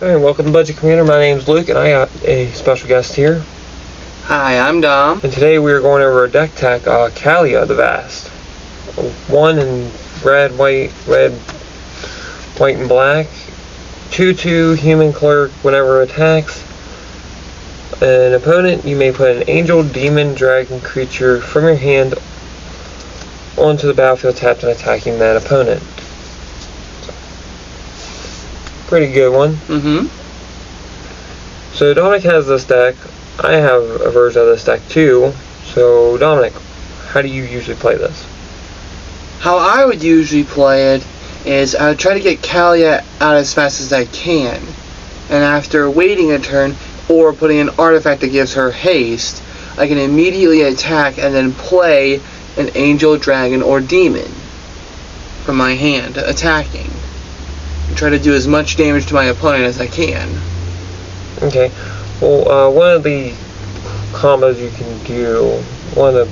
Alright, welcome to Budget Commander. My name's Luke, and I got a special guest here. Hi, I'm Dom. And today we are going over a deck tech, Kaalia the Vast. One in red, white, and black. 2/2 human clerk whenever it attacks an opponent. You may put an angel, demon, dragon creature from your hand onto the battlefield tapped and attacking that opponent. Pretty good one. So Dominic has this deck. I have a version of this deck too. So Dominic, how do you usually play this? How I would usually play it is I would try to get Kaalia out as fast as I can. And after waiting a turn or putting an artifact that gives her haste, I can immediately attack and then play an angel, dragon, or demon from my hand attacking. And try to do as much damage to my opponent as I can. Okay. Well, one of the combos you can do, one of the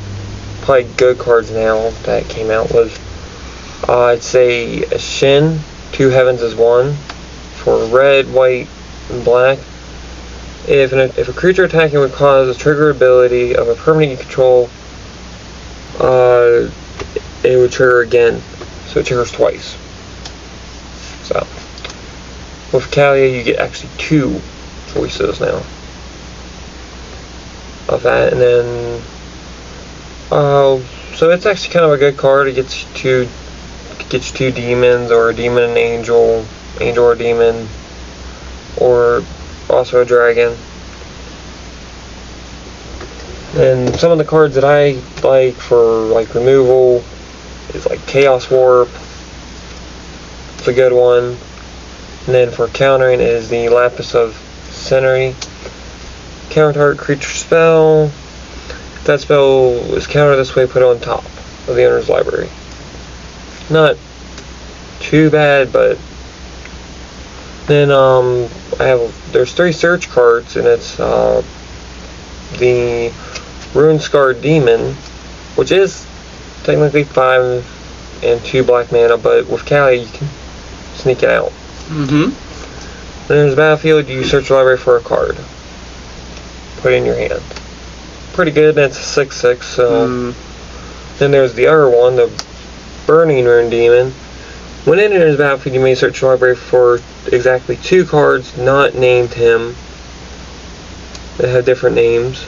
probably good cards now that came out was, I'd say a Shin, 2 heavens is 1, for red, white, and black. If a creature attacking would cause a trigger ability of a permanent you control, it would trigger again, so it triggers twice. So, with Kaalia you get actually 2 choices now of that, and then so it's actually kind of a good card. It gets you 2 demons, or a demon and angel or demon, or also a dragon. And some of the cards that I like for like removal is like Chaos Warp. It's a good one. And then for countering is the Lapis of Century. Counter target creature spell. If that spell is countered this way, put it on top of the owner's library. Not too bad, but then there's 3 search cards, and it's the Rune Scarred Demon, which is technically 5 and 2 black mana, but with Kaalia you can sneak it out. Then there's battlefield. You search the library for a card, put it in your hand. Pretty good. That's a 6/6. So then there's the other one, the Burning Rune Demon. When it enters the battlefield, you may search the library for exactly 2 cards not named him that have different names.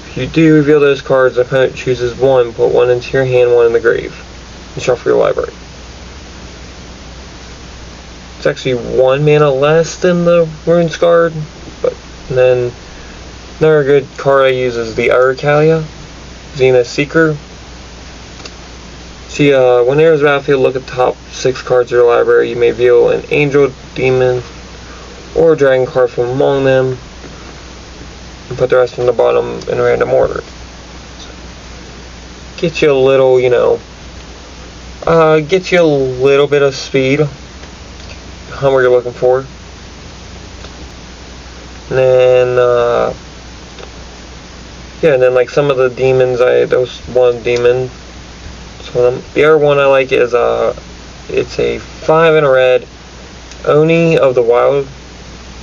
If you do reveal those cards, the opponent chooses 1, put 1 into your hand, 1 in the grave, and shuffle your library. It's actually 1 mana less than the Rune Scarred, but then another good card I use is the other Kaalia, Zenith Seeker. See, when there's a battlefield, look at the top 6 cards of your library. You may reveal an angel, demon, or a dragon card from among them, and put the rest on the bottom in random order. Get you a little, get you a little bit of speed, what you're looking for. And then, and then like some of the demons, those one demon. So the other one I like is it's a 5 and a red, Oni of the Wild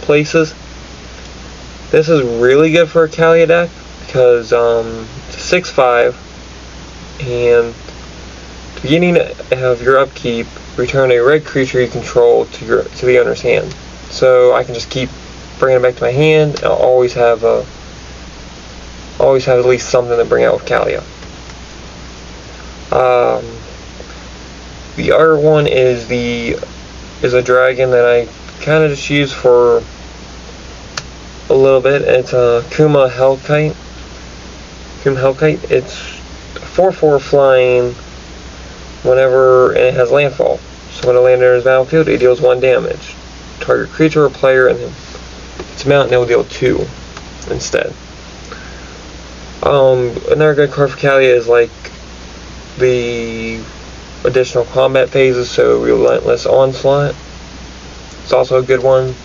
Places. This is really good for a Kaalia deck because it's a 6/5, and at the beginning of your upkeep, return a red creature you control to the owner's hand. So I can just keep bringing it back to my hand. I'll always have at least something to bring out with Kaalia. The other one is a dragon that I kind of just use for a little bit. It's a Kuma Hellkite. It's 4/4 flying whenever, and it has landfall. So when a land enters the battlefield, it deals 1 damage. Target creature or player, and then its mountain, it will deal 2 instead. Another good card for Kaalia is like the additional combat phases, so Relentless Onslaught. It's also a good one.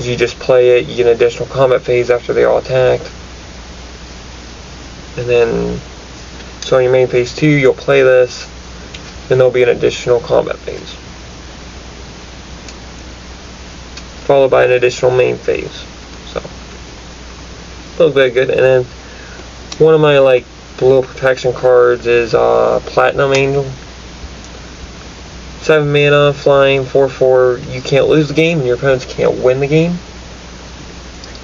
You just play it, you get an additional combat phase after they all attack. And then, so on your main phase 2, you'll play this, and there'll be an additional combat phase. followed by an additional main phase. So, a little bit good. And then one of my like little protection cards is Platinum Angel. 7 mana, flying, 4/4. You can't lose the game, and your opponents can't win the game.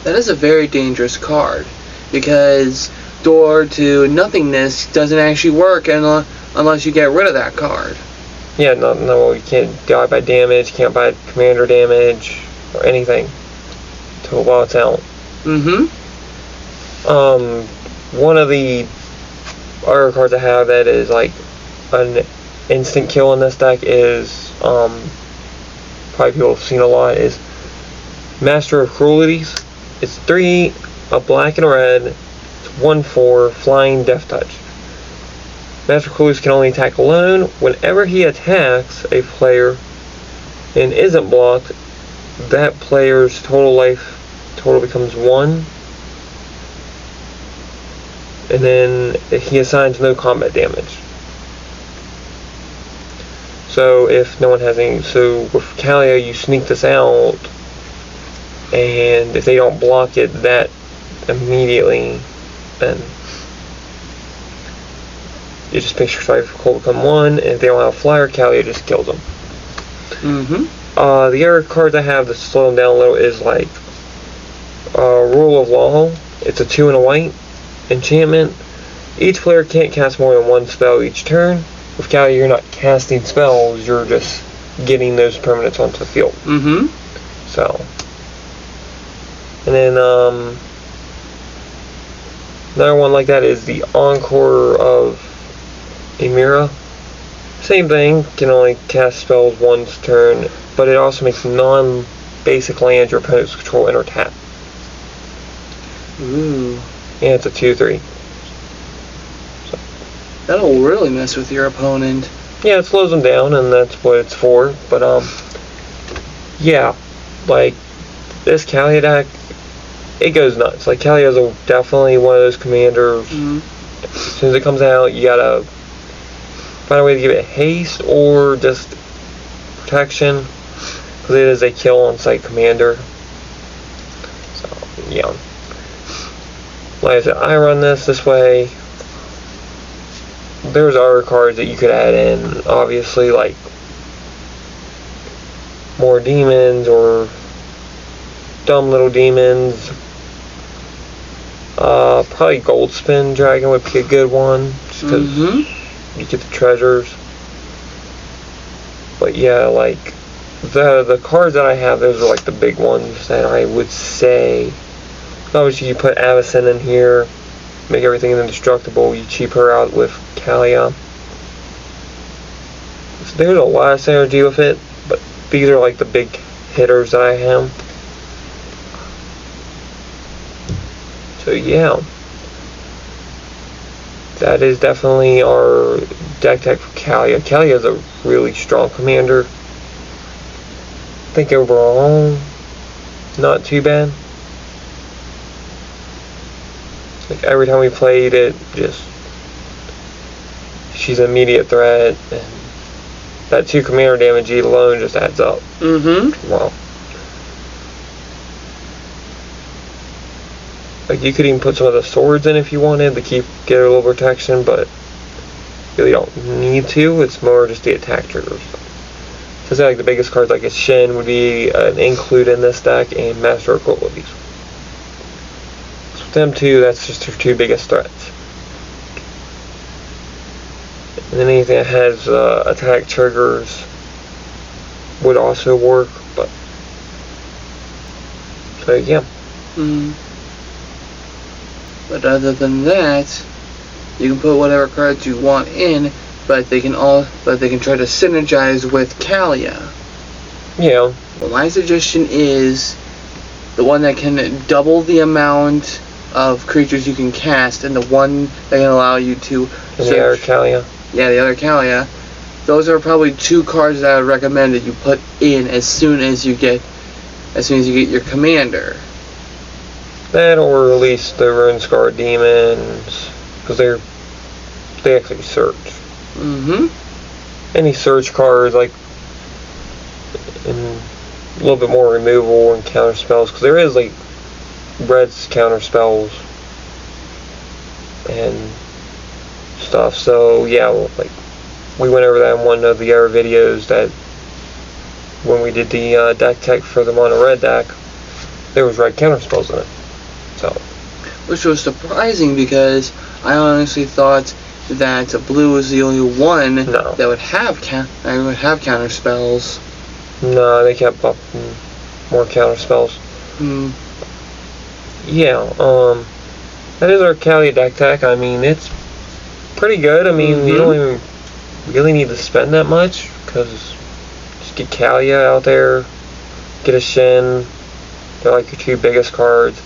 That is a very dangerous card, because Door to Nothingness doesn't actually work unless you get rid of that card. Yeah, no, you can't die by damage, can't buy commander damage, or anything while it's out. One of the other cards I have that is like an instant kill in this deck is, probably people have seen a lot, is Master of Cruelties. It's 3, a black and a red, it's 1/4, flying, death touch. Master of Cruelties can only attack alone. Whenever he attacks a player and isn't blocked, that player's total life total becomes 1. And then he assigns no combat damage. So if no one has any, so with Kaalia you sneak this out, and if they don't block it that immediately, then you just make sure Strife will become 1, and if they don't have a flyer, Kaalia just kills them. The other cards I have to slow them down a little is like Rule of Law. It's a 2 and a white enchantment. Each player can't cast more than 1 spell each turn. With Kaalia, you're not casting spells, you're just getting those permanents onto the field. So, and then another one like that is the Encore of Emira. Same thing, can only cast spells once a turn, but it also makes non-basic lands your opponent's control enter tap. Ooh. And it's a 2/3. So. That'll really mess with your opponent. Yeah, it slows them down, and that's what it's for. But yeah, like this Kaalia deck, it goes nuts. Like Kaalia is definitely one of those commanders. As soon as it comes out, you gotta find a way to give it haste or just protection, because it is a kill on site commander. So yeah, like I said, I run this way. There's other cards that you could add in, obviously, like more demons or dumb little demons. Probably Goldspin Dragon would be a good one, just because you get the treasures. But yeah, like the cards that I have, those are like the big ones that I would say. Obviously, you put Avacyn in here, make everything indestructible. You cheap her out with Kaalia. So there's a lot of synergy with it, but these are like the big hitters that I have. So yeah, that is definitely our deck tech for Kaalia. Kaalia is a really strong commander. I think overall, not too bad. Like every time we played it, she's an immediate threat, and that 2 commander damage alone just adds up. Wow. Like you could even put some of the swords in if you wanted to get a little protection, but you really don't need to. It's more just the attack triggers. So say like the biggest cards like a Shin would be an include in this deck, and Master of Cruelties. So with them two, that's just their 2 biggest threats. And then anything that has attack triggers would also work, but so yeah. But other than that, you can put whatever cards you want in, but they can try to synergize with Kaalia. Yeah. Well, my suggestion is the one that can double the amount of creatures you can cast, and the one that can allow you to. And the other Kaalia. Yeah, the other Kaalia. Those are probably 2 cards that I would recommend that you put in as soon as you get your commander. That, or at least the Rune Scar Demons, because they actually search. Any search cards, like in a little bit more removal and counter spells, because there is like red's counter spells and stuff. So yeah, like we went over that in one of the other videos, that when we did the deck tech for the mono red deck, there was red counter spells in it. So, which was surprising, because I honestly thought that blue was the only one that would have counter spells. No, they kept up more counter spells. Yeah, that is our Kaalia deck tech. I mean, it's pretty good. I mean, you don't even really need to spend that much, because just get Kaalia out there, get a Shin. They're like your two biggest cards.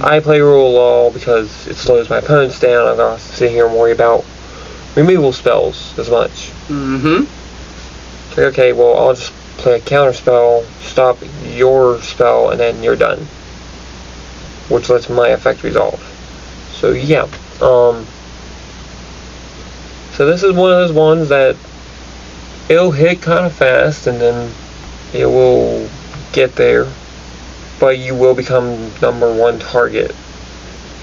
I play Rule Law because it slows my opponents down. I don't have to sit here and worry about removal spells as much. It's like, okay, well, I'll just play a counter spell, stop your spell, and then you're done, which lets my effect resolve. So yeah, so this is one of those ones that it'll hit kind of fast, and then it will get there, but you will become #1 target.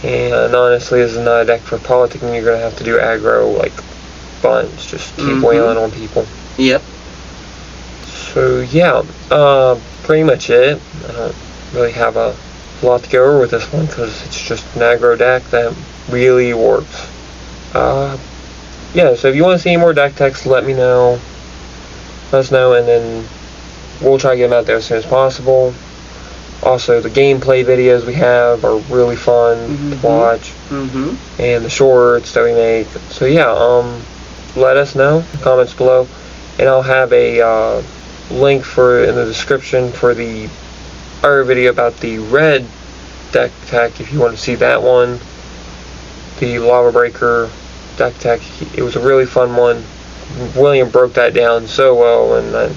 And honestly, this is not a deck for politicking. You're gonna have to do aggro like bunch, just keep wailing on people. Yep. So yeah, pretty much it. I don't really have a lot to go over with this one, because it's just an aggro deck that really works. Yeah, so if you want to see any more deck techs, let me know. Let us know, and then we'll try to get them out there as soon as possible. Also, the gameplay videos we have are really fun to watch, and the shorts that we make. So yeah, let us know in the comments below, and I'll have a link in the description for the other video about the red deck tech, if you want to see that one. The Lava Breaker deck tech, it was a really fun one. William broke that down so well, and then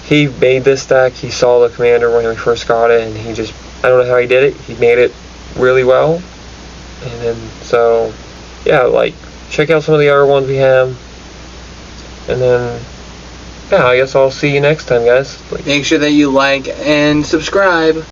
he made this deck. He saw the commander when we first got it, and he just, I don't know how he did it, he made it really well. And then, so yeah, like, check out some of the other ones we have, and then yeah, I guess I'll see you next time, guys. Make sure that you like and subscribe.